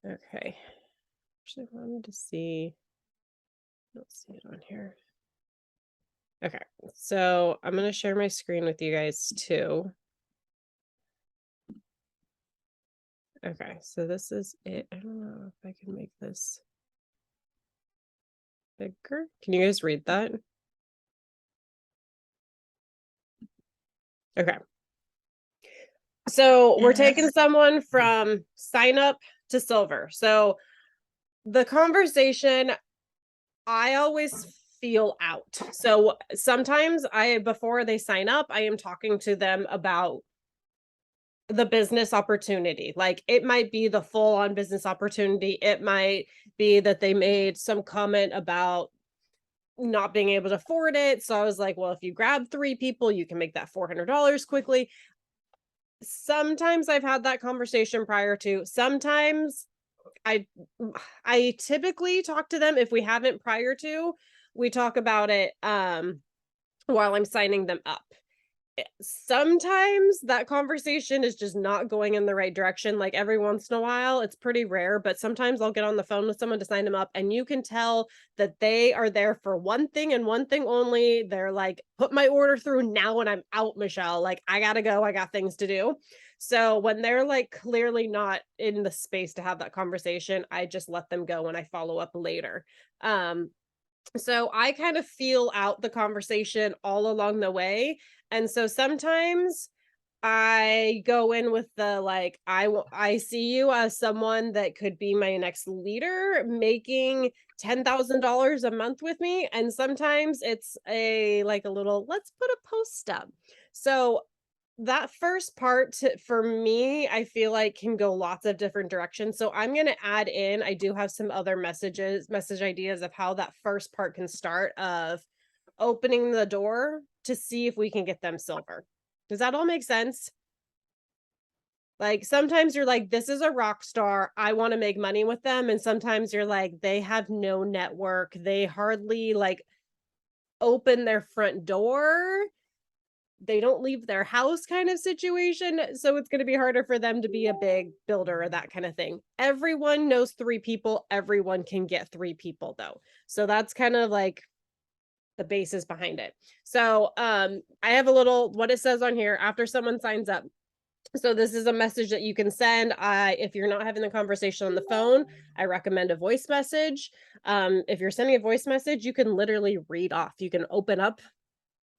Okay. Actually wanted to see. I don't see it on here. Okay. So I'm gonna share my screen with you guys too. Okay, so this is it. I don't know if I can make this bigger. Can you guys read that? Okay. So we're taking someone from sign up to silver. So the conversation, I always feel out. So sometimes before they sign up, I am talking to them about the business opportunity. Like it might be the full on business opportunity. It might be that they made some comment about not being able to afford it. So I was like, well, if you grab 3 people, you can make that $400 quickly. Sometimes I've had that conversation prior to. Sometimes I I typically talk to them if we haven't prior to. We talk about it while I'm signing them up. Sometimes that conversation is just not going in the right direction. Like every once in a while, it's pretty rare, but sometimes I'll get on the phone with someone to sign them up, and you can tell that they are there for one thing and one thing only. They're like, put my order through now and I'm out, Michelle. Like, I gotta go. I got things to do. So when they're like clearly not in the space to have that conversation, I just let them go and I follow up later. Um, so I kind of feel out the conversation all along the way. And so sometimes I go in with the like, I see you as someone that could be my next leader making $10,000 a month with me. And sometimes it's a like a little, let's put a post up. So that first part for me, I feel like can go lots of different directions. So I'm going to add in, I do have some other message ideas of how that first part can start of opening the door to see if we can get them silver. Does that all make sense? Like sometimes you're like, this is a rock star. I want to make money with them. And sometimes you're like, they have no network. They hardly like open their front door. They don't leave their house kind of situation. So it's going to be harder for them to be a big builder or that kind of thing. Everyone knows 3 people. Everyone can get 3 people though. So that's kind of like the basis behind it. So I have a little what it says on here after someone signs up. So this is a message that you can send. If you're not having the conversation on the phone, I recommend a voice message. If you're sending a voice message, you can literally read off. You can open up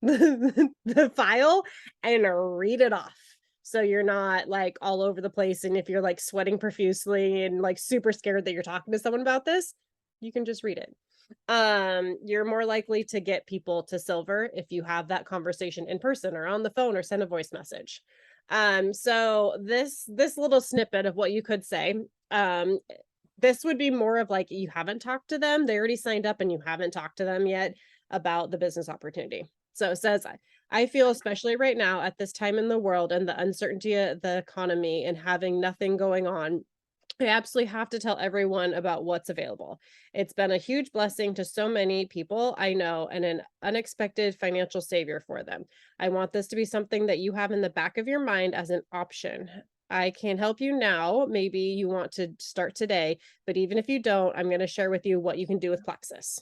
the file and read it off. So you're not like all over the place. And if you're like sweating profusely and like super scared that you're talking to someone about this, you can just read it. You're more likely to get people to silver if you have that conversation in person or on the phone or send a voice message. So this little snippet of what you could say, um, this would be more of like you haven't talked to them, they already signed up and you haven't talked to them yet about the business opportunity. So it says, I feel especially right now at this time in the world and the uncertainty of the economy and having nothing going on, I absolutely have to tell everyone about what's available. It's been a huge blessing to so many people I know and an unexpected financial savior for them. I want this to be something that you have in the back of your mind as an option. I can help you now. Maybe you want to start today, but even if you don't, I'm going to share with you what you can do with Plexus.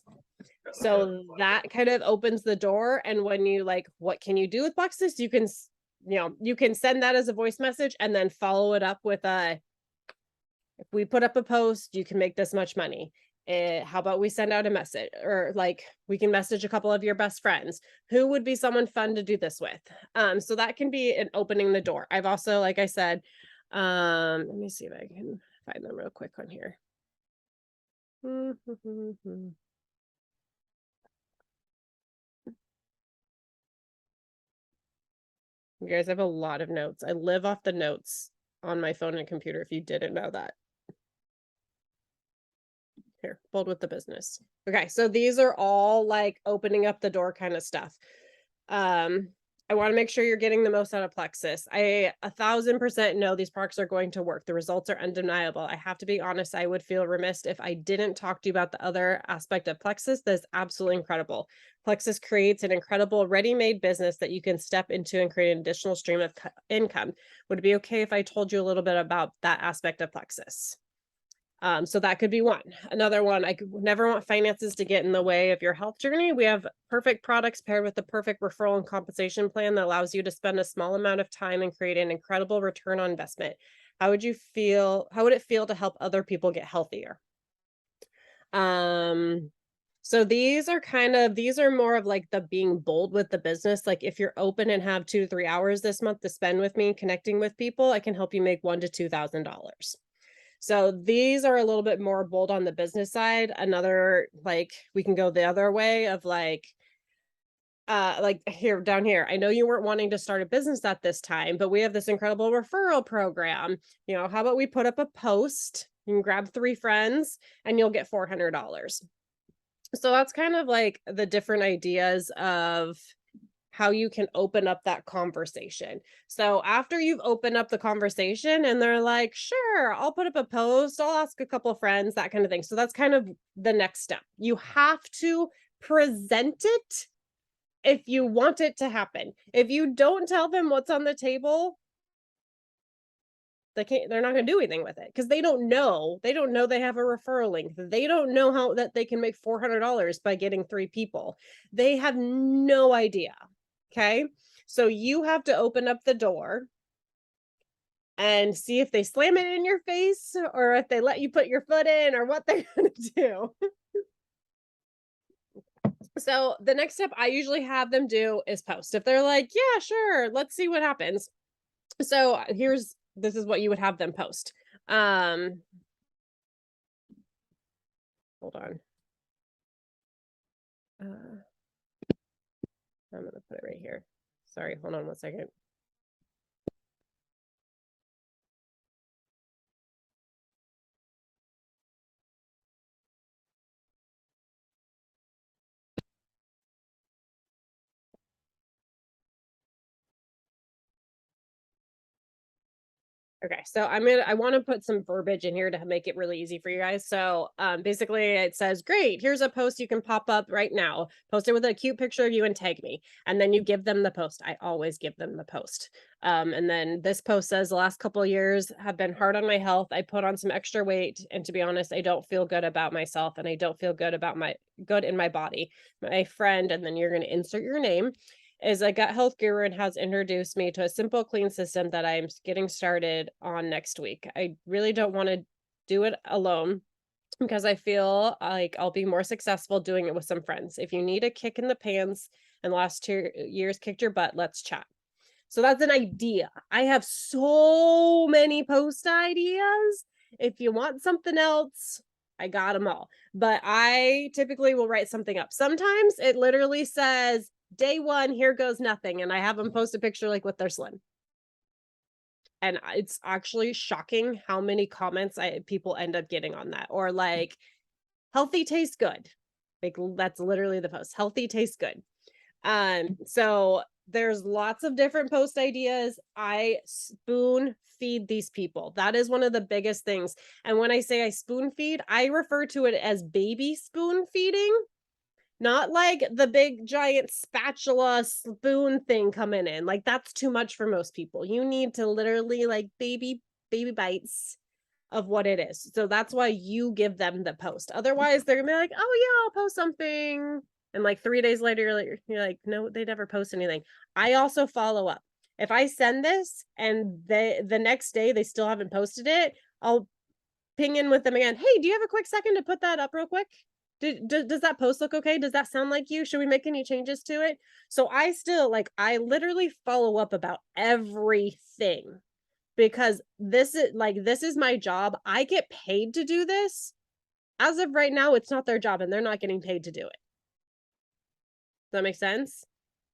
So that kind of opens the door. And when you like, what can you do with Plexus? You can, you can send that as a voice message and then follow it up with a, if we put up a post, you can make this much money. How about we send out a message or like we can message a couple of your best friends who would be someone fun to do this with. So that can be an opening the door. I've also, like I said, let me see if I can find them real quick on here. You guys have a lot of notes. I live off the notes on my phone and computer if you didn't know that. Here, bold with the business. Okay, so these are all like opening up the door kind of stuff. Um, I want to make sure you're getting the most out of Plexus. I 1000% know these products are going to work. The results are undeniable. I have to be honest, I would feel remiss if I didn't talk to you about the other aspect of Plexus that's absolutely incredible. Plexus creates an incredible ready-made business that you can step into and create an additional stream of income. Would it be okay if I told you a little bit about that aspect of Plexus? So that could be one. Another one, I could never want finances to get in the way of your health journey. We have perfect products paired with the perfect referral and compensation plan that allows you to spend a small amount of time and create an incredible return on investment. How would you feel? How would it feel to help other people get healthier? Um, so these are more of like the being bold with the business. Like if you're open and have 2 to 3 hours this month to spend with me, connecting with people, I can help you make $1,000 to $2,000. So these are a little bit more bold on the business side. Another, like, we can go the other way of like here down here. I know you weren't wanting to start a business at this time, but we have this incredible referral program. How about we put up a post? You can grab 3 friends and you'll get $400. So that's kind of like the different ideas of how you can open up that conversation. So after you've opened up the conversation and they're like, sure, I'll put up a post, I'll ask a couple of friends, that kind of thing. So that's kind of the next step. You have to present it if you want it to happen. If you don't tell them what's on the table, they're not going to do anything with it because they don't know they have a referral link. They don't know how that they can make $400 by getting 3 people. They have no idea. Okay. So you have to open up the door and see if they slam it in your face or if they let you put your foot in or what they're going to do. So the next step I usually have them do is post. If they're like, yeah, sure, let's see what happens. So this is what you would have them post. Hold on. I'm going to put it right here. Sorry, hold on 1 second. Okay, so I want to put some verbiage in here to make it really easy for you guys. So basically it says, great, here's a post you can pop up right now. Post it with a cute picture of you and tag me. And then you give them the post. I always give them the post. And then this post says, the last couple of years have been hard on my health. I put on some extra weight. And to be honest, I don't feel good about myself and I don't feel good about good in my body. My friend, and then you're going to insert your name, is a gut health guru and has introduced me to a simple, clean system that I'm getting started on next week. I really don't want to do it alone because I feel like I'll be more successful doing it with some friends. If you need a kick in the pants and the last 2 years kicked your butt, let's chat. So that's an idea. I have so many post ideas. If you want something else, I got them all. But I typically will write something up. Sometimes it literally says, day 1, here goes nothing. And I have them post a picture like with their slim. And it's actually shocking how many comments people end up getting on that. Or like, healthy tastes good. Like that's literally the post. Healthy tastes good. So there's lots of different post ideas. I spoon feed these people. That is one of the biggest things. And when I say I spoon feed, I refer to it as baby spoon feeding. Not like the big giant spatula spoon thing coming in. Like that's too much for most people. You need to literally like baby bites of what it is. So that's why you give them the post. Otherwise, they're gonna be like, oh yeah, I'll post something. And like 3 days later, you're like, no, they never post anything. I also follow up. If I send this and the next day they still haven't posted it, I'll ping in with them again. Hey, do you have a quick second to put that up real quick? Does that post look okay? Does that sound like you? Should we make any changes to it? So I literally follow up about everything because this is my job. I get paid to do this. As of right now, it's not their job and they're not getting paid to do it. Does that make sense?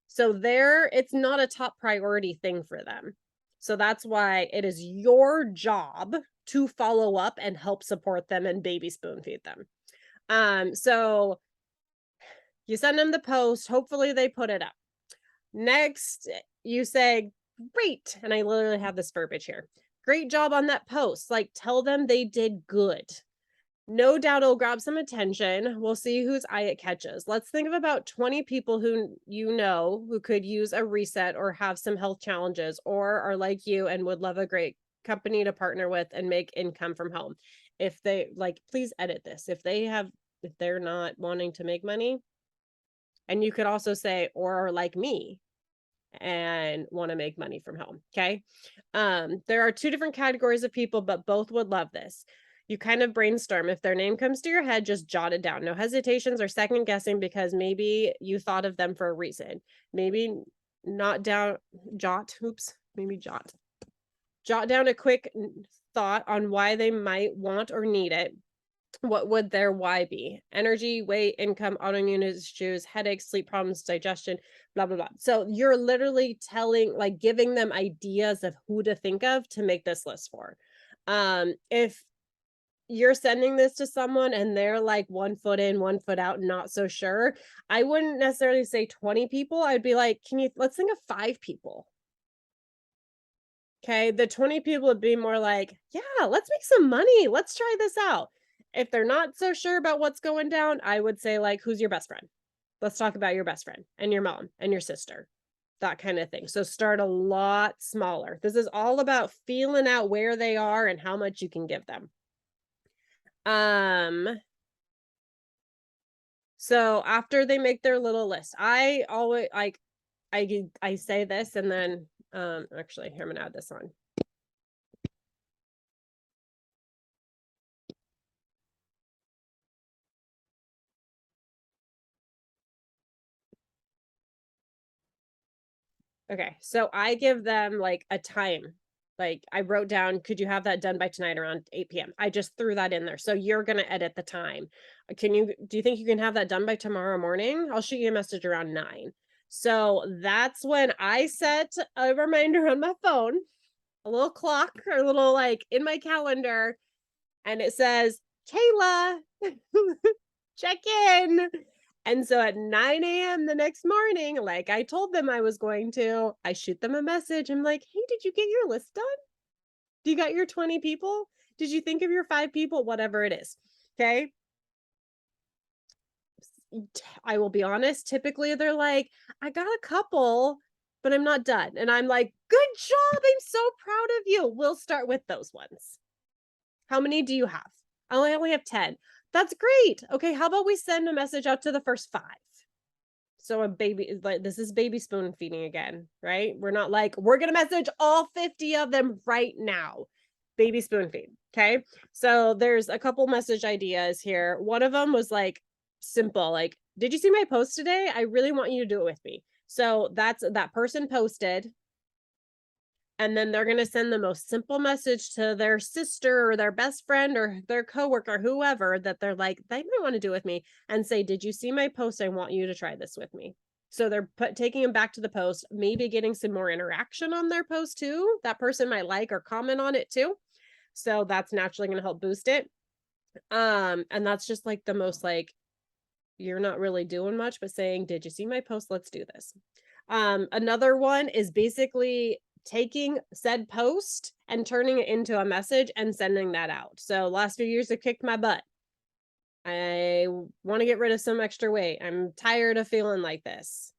So it's not a top priority thing for them. So that's why it is your job to follow up and help support them and baby spoon feed them. So you send them the post, hopefully they put it up. Next, you say, great. And I literally have this verbiage here. Great job on that post. Like, tell them they did good. No doubt it'll grab some attention. We'll see whose eye it catches. Let's think of about 20 people who you know who could use a reset or have some health challenges or are like you and would love a great company to partner with and make income from home. If they like, please edit this. If they're not wanting to make money, and you could also say, or are like me and want to make money from home. Okay. There are two different categories of people, but both would love this. You kind of brainstorm. If their name comes to your head, just jot it down. No hesitations or second guessing, because maybe you thought of them for a reason. Maybe not down, jot, oops, maybe jot. Jot down a quick thought on why they might want or need it. What would their why be? Energy, weight, income, autoimmune issues, headaches, sleep problems, digestion, blah, blah, blah. So you're literally like giving them ideas of who to think of to make this list for. If you're sending this to someone and they're like 1 foot in, 1 foot out, not so sure, I wouldn't necessarily say 20 people. I'd be like, let's think of 5 people. Okay. The 20 people would be more like, yeah, let's make some money. Let's try this out. If they're not so sure about what's going down, I would say, like, who's your best friend? Let's talk about your best friend and your mom and your sister, that kind of thing. So start a lot smaller. This is all about feeling out where they are and how much you can give them. So after they make their little list, I always like, I say this and then, actually, here, I'm gonna add this on. Okay, so I give them like a time. Like I wrote down, could you have that done by tonight around 8 p.m.? I just threw that in there. So you're going to edit the time. Do you think you can have that done by tomorrow morning? I'll shoot you a message around 9. So that's when I set a reminder on my phone, a little clock or a little like in my calendar, and it says, Kayla, check in. And so at 9 a.m. the next morning, like I told them I was going to, I shoot them a message. I'm like, hey, did you get your list done? Do you got your 20 people? Did you think of your 5 people? Whatever it is. Okay. I will be honest. Typically, they're like, I got a couple, but I'm not done. And I'm like, good job. I'm so proud of you. We'll start with those ones. How many do you have? I only have 10. That's great. Okay, how about we send a message out to the first 5? So a baby, like, this is baby spoon feeding again, right? We're not like, we're going to message all 50 of them right now. Baby spoon feed. Okay. So there's a couple message ideas here. One of them was like simple, like, did you see my post today? I really want you to do it with me. So that person posted, and then they're going to send the most simple message to their sister or their best friend or their coworker, whoever, that they're like, they might want to do with me, and say, did you see my post? I want you to try this with me. So they're taking them back to the post, maybe getting some more interaction on their post too. That person might like or comment on it too. So that's naturally going to help boost it. And that's just like the most like, you're not really doing much, but saying, did you see my post? Let's do this. Another one is basically taking said post and turning it into a message and sending that out. So last few years have kicked my butt. I want to get rid of some extra weight. I'm tired of feeling like this.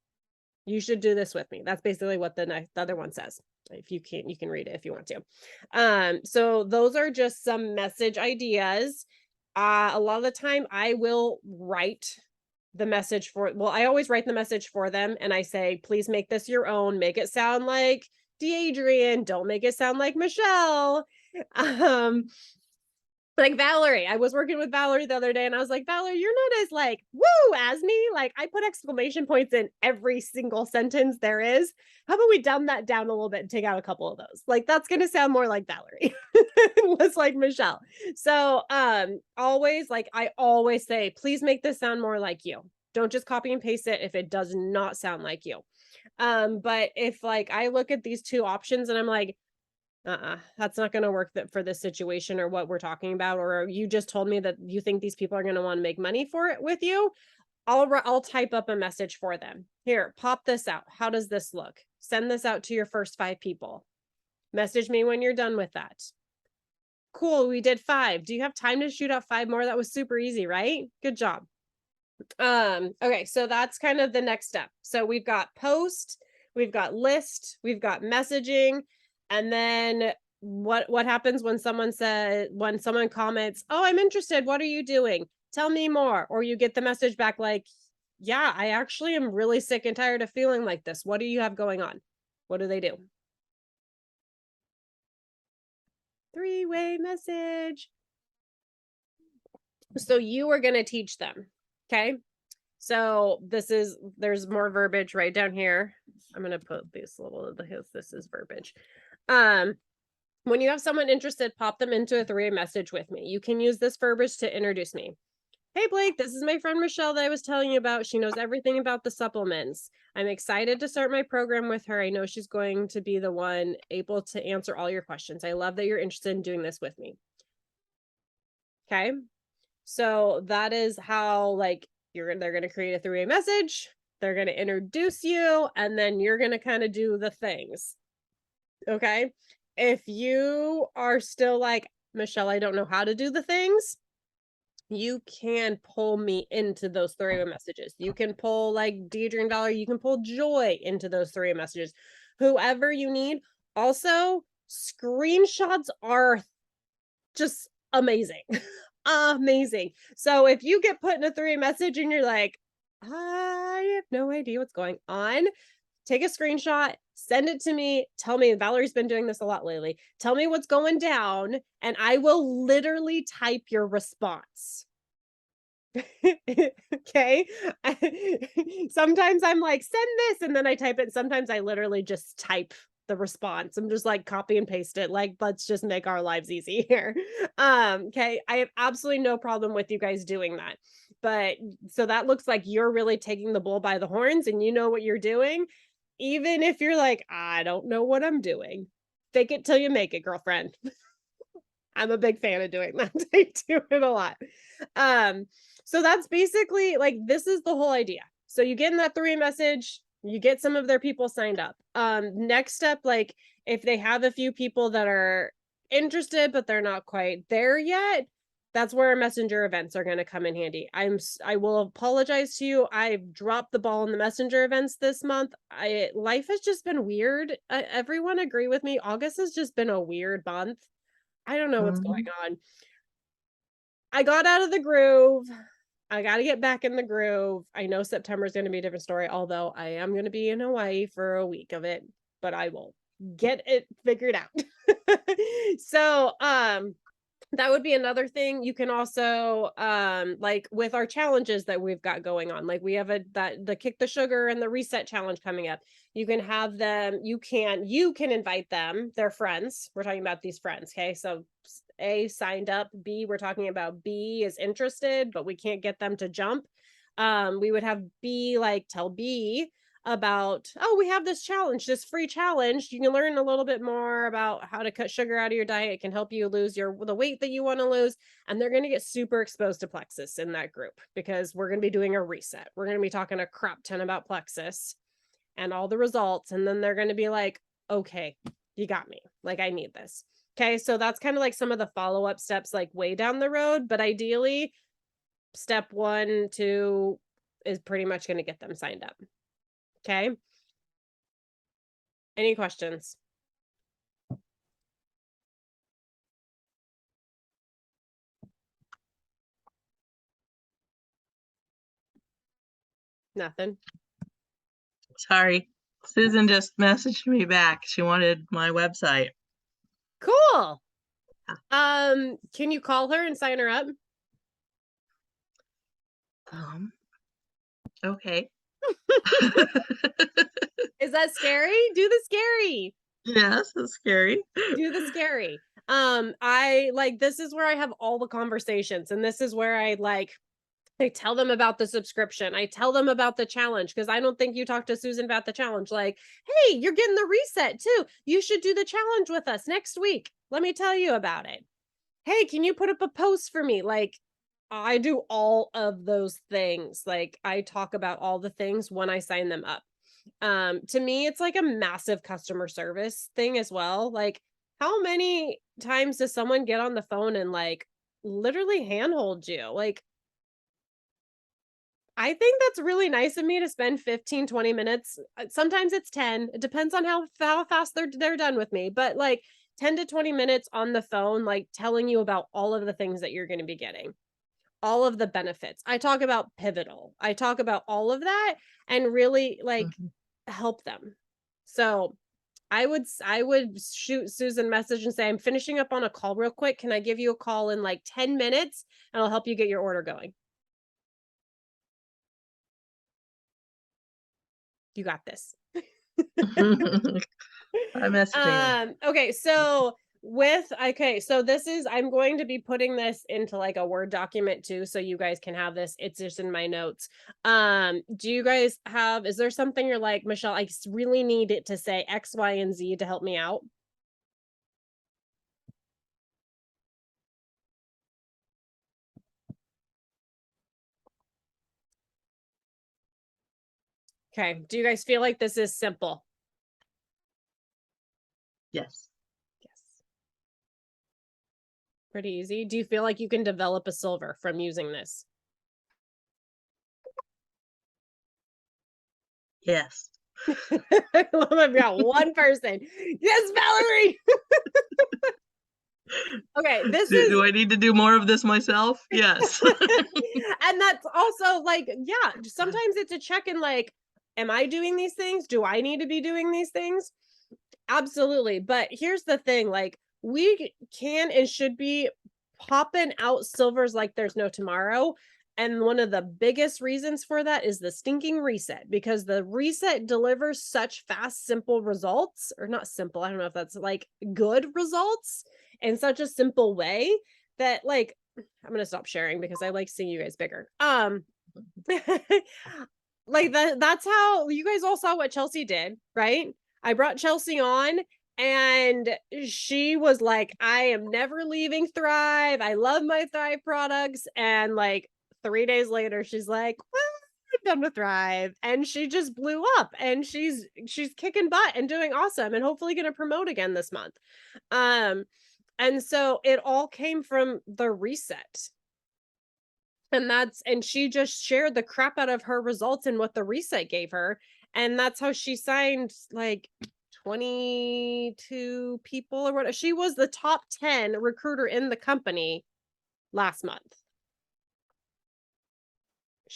You should do this with me. That's basically what the other one says. If you can't, you can read it if you want to. So those are just some message ideas. A lot of the time I will write the message I always write the message for them, and I say, please make this your own. Make it sound like Deadrian. Don't make it sound like Michelle. Like Valerie, I was working with Valerie the other day and I was like, Valerie, you're not as like woo as me. Like I put exclamation points in every single sentence there is. How about we dumb that down a little bit and take out a couple of those? Like that's going to sound more like Valerie, less like Michelle. So always, like I always say, please make this sound more like you. Don't just copy and paste it if it does not sound like you. But if like I look at these two options and I'm like, that's not going to work for this situation or what we're talking about, or you just told me that you think these people are going to want to make money for it with you, I'll type up a message for them. Here, pop this out. How does this look? Send this out to your first 5 people. Message me when you're done with that. Cool, we did 5. Do you have time to shoot out 5 more? That was super easy, right? Good job. Okay, so that's kind of the next step. So we've got post, we've got list, we've got messaging, and then what happens when someone comments, "Oh, I'm interested. What are you doing? Tell me more." Or you get the message back like, "Yeah, I actually am really sick and tired of feeling like this. What do you have going on?" What do they do? Three-way message. So you are going to teach them. Okay. So there's more verbiage right down here. I'm going to put this this is verbiage. When you have someone interested, pop them into a 3-way message with me. You can use this verbiage to introduce me. "Hey, Blake, this is my friend Michelle that I was telling you about. She knows everything about the supplements. I'm excited to start my program with her. I know she's going to be the one able to answer all your questions. I love that you're interested in doing this with me." Okay. So that is how, like, they're going to create a 3-way message. They're going to introduce you, and then you're going to kind of do the things. Okay. If you are still like, "Michelle, I don't know how to do the things," you can pull me into those 3-way messages. You can pull like Deidre and Dollar, you can pull Joy into those 3-way messages. Whoever you need. Also, screenshots are just amazing. Amazing. So if you get put in a 3-way message and you're like, "I have no idea what's going on," take a screenshot, send it to me. Tell me, Valerie's been doing this a lot lately. Tell me what's going down, and I will literally type your response. Okay. Sometimes I'm like, "Send this," and then I type it. Sometimes I literally just type the response. I'm just like, copy and paste it. Like, let's just make our lives easy here. Okay. I have absolutely no problem with you guys doing that. But so that looks like you're really taking the bull by the horns and you know what you're doing. Even if you're like, "I don't know what I'm doing." Fake it till you make it, girlfriend. I'm a big fan of doing that. I do it a lot. Um, so that's basically like, this is the whole idea. So you get in that 3 message, you get some of their people signed up. Next step, like if they have a few people that are interested, but they're not quite there yet, that's where our messenger events are going to come in handy. I will apologize to you. I've dropped the ball in the messenger events this month. Life has just been weird. Everyone agree with me. August has just been a weird month. I don't know what's going on. I got out of the groove. I got to get back in the groove. I know September is going to be a different story, although I am going to be in Hawaii for a week of it, but I will get it figured out. So, that would be another thing. You can also, like with our challenges that we've got going on, like we have the Kick the Sugar and the Reset challenge coming up. You can have them, you can invite them, their friends. We're talking about these friends. Okay. So A, signed up. B, we're talking about B is interested, but we can't get them to jump. We would have B, like, tell B about, "Oh, we have this challenge, this free challenge. You can learn a little bit more about how to cut sugar out of your diet. It can help you lose the weight that you want to lose." And they're going to get super exposed to Plexus in that group because we're going to be doing a reset. We're going to be talking a crap ton about Plexus and all the results. And then they're going to be like, "Okay, you got me. Like, I need this." Okay. So that's kind of like some of the follow-up steps, like way down the road. But ideally, step 1, 2 is pretty much going to get them signed up. Okay. Any questions? Nothing. Sorry. Susan just messaged me back. She wanted my website. Cool. Can you call her and sign her up? Okay. Is that scary? Do the scary. Yes, it's scary. Do the scary. I like, this is where I have all the conversations, and this is where I tell them about the subscription. I tell them about the challenge because I don't think you talked to Susan about the challenge. Like, "Hey, you're getting the reset too. You should do the challenge with us next week. Let me tell you about it. Hey, can you put up a post for me?" Like, I do all of those things. Like I talk about all the things when I sign them up. To me, it's like a massive customer service thing as well. Like, how many times does someone get on the phone and like literally handhold you? Like, I think that's really nice of me to spend 15, 20 minutes. Sometimes it's 10. It depends on how fast they're done with me, but like 10 to 20 minutes on the phone, like telling you about all of the things that you're going to be getting, all of the benefits. I talk about Pivotal. I talk about all of that and really like Mhm. help them. So I would shoot Susan a message and say, I'm finishing up on a call real quick. Can I give you a call in like 10 minutes and I'll help you get your order going? You got this. I'm messaging her. Okay, so this is I'm going to be putting this into like a Word document too, so you guys can have this. It's just in my notes. Do you guys have, is there something you're like, Michelle, really need it to say X, Y, and Z to help me out? Okay. Do you guys feel like this is simple? Yes. Yes. Pretty easy. Do you feel like you can develop a silver from using this? Yes. I've got one person. Yes, Valerie. Okay, this Do is I need to do more of this myself? Yes. and that's also like, yeah, sometimes it's a check in like, am I doing these things? Do I need to be doing these things? Absolutely. But here's the thing, like we can and should be popping out silvers like there's no tomorrow. And one of the biggest reasons for that is the stinking reset, because the reset delivers such fast, simple results, or not simple. I don't know if that's like good results in such a simple way that like I'm gonna stop sharing because I like seeing you guys bigger. Like that's how you guys all saw what Chelsea did, right? I brought Chelsea on and she was like, I am never leaving Thrive. I love my Thrive products. And like 3 days later, she's like, well, I'm done with Thrive. And she just blew up and she's kicking butt and doing awesome and hopefully gonna promote again this month. Um, and so it all came from the reset. And she just shared the crap out of her results and what the reset gave her. And that's how she signed like 22 people or whatever. She was the top 10 recruiter in the company last month.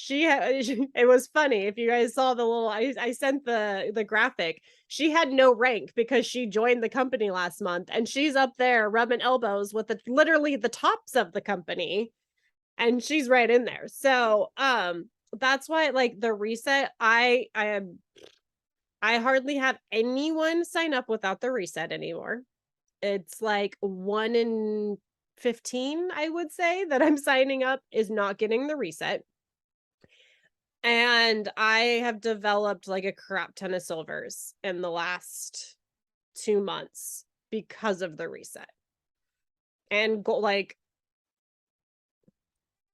It was funny if you guys saw the little I sent the graphic. She had no rank because she joined the company last month and she's up there rubbing elbows with literally the tops of the company and she's right in there. So, that's why like the reset, I hardly have anyone sign up without the reset anymore. It's like 1 in 15, I would say, that I'm signing up is not getting the reset. And I have developed like a crap ton of silvers in the last 2 months because of the reset. And like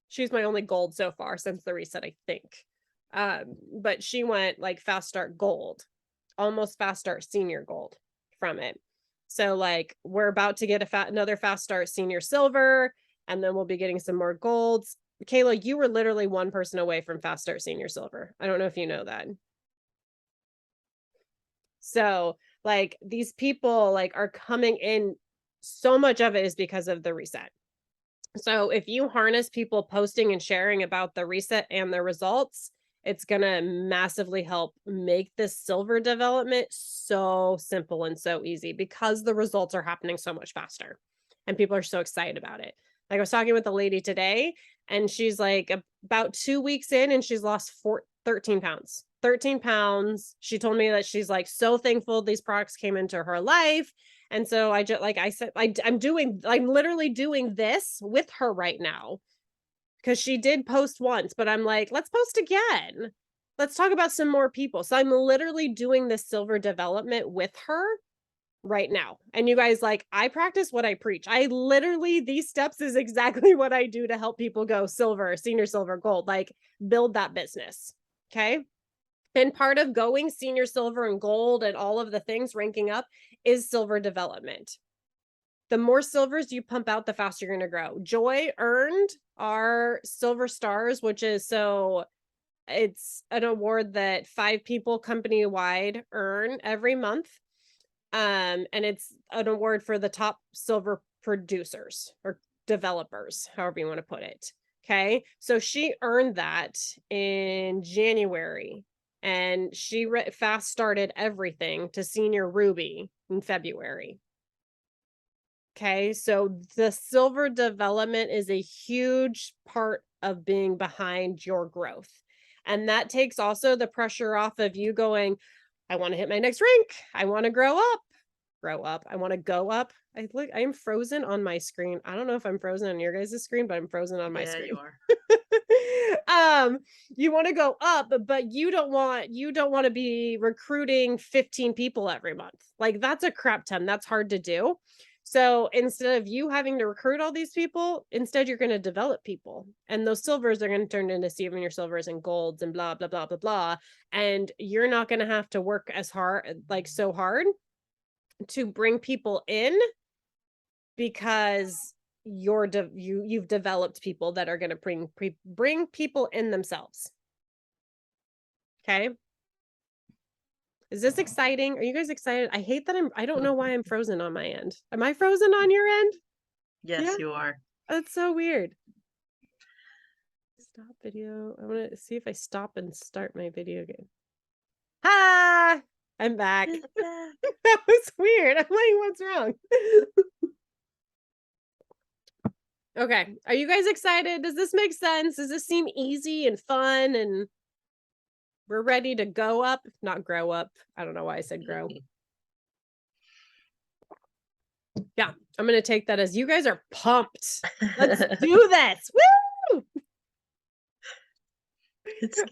she's my only gold so far since the reset, I think. But she went like fast start gold, almost fast start senior gold from it. So like we're about to get another fast start senior silver, and then we'll be getting some more golds. Kayla, you were literally one person away from fast start senior silver. I don't know if you know that. So like these people like are coming in. So much of it is because of the reset. So if you harness people posting and sharing about the reset and the results, it's going to massively help make this silver development so simple and so easy because the results are happening so much faster and people are so excited about it. Like I was talking with a lady today and she's like about 2 weeks in and she's lost 13 pounds. 13 pounds. She told me that she's like so thankful these products came into her life. And so I just like I said, I'm literally doing this with her right now because she did post once, but I'm like, let's post again. Let's talk about some more people. So I'm literally doing this silver development with her right now. And you guys, like, I practice what I preach. I literally, these steps is exactly what I do to help people go silver, senior silver, gold, like build that business. Okay. And part of going senior silver and gold and all of the things ranking up is silver development. The more silvers you pump out, the faster you're going to grow. Joy earned our silver stars, which is it's an award that 5 people company wide earn every month. And it's an award for the top silver producers or developers, however you want to put it. Okay. So she earned that in January, and she fast started everything to senior ruby in February. Okay. So the silver development is a huge part of being behind your growth. And that takes also the pressure off of you going, I want to hit my next rank. I want to grow up. I want to go up. I am frozen on my screen. I don't know if I'm frozen on your guys' screen, but I'm frozen on my screen. You are. You want to go up, but you don't want to be recruiting 15 people every month. Like, that's a crap ton. That's hard to do. So instead of you having to recruit all these people, instead you're going to develop people, and those silvers are going to turn into senior silvers and golds and blah, blah, blah, blah, blah. And you're not going to have to work as hard, like so hard to bring people in, because you've developed people that are going to bring people in themselves. Okay. Is this exciting? Are you guys excited? I hate that I don't know why I'm frozen on my end. Am I frozen on your end? Yes, Yeah? you are. That's so weird. Stop video. I want to see if I stop and start my video again. Ah, I'm back. That was weird. I'm like, what's wrong? Okay. Are you guys excited? Does this make sense? Does this seem easy and fun, and we're ready to go up, not grow up? I don't know why I said grow. Yeah, I'm going to take that as you guys are pumped. Let's do this. Woo! It's scary.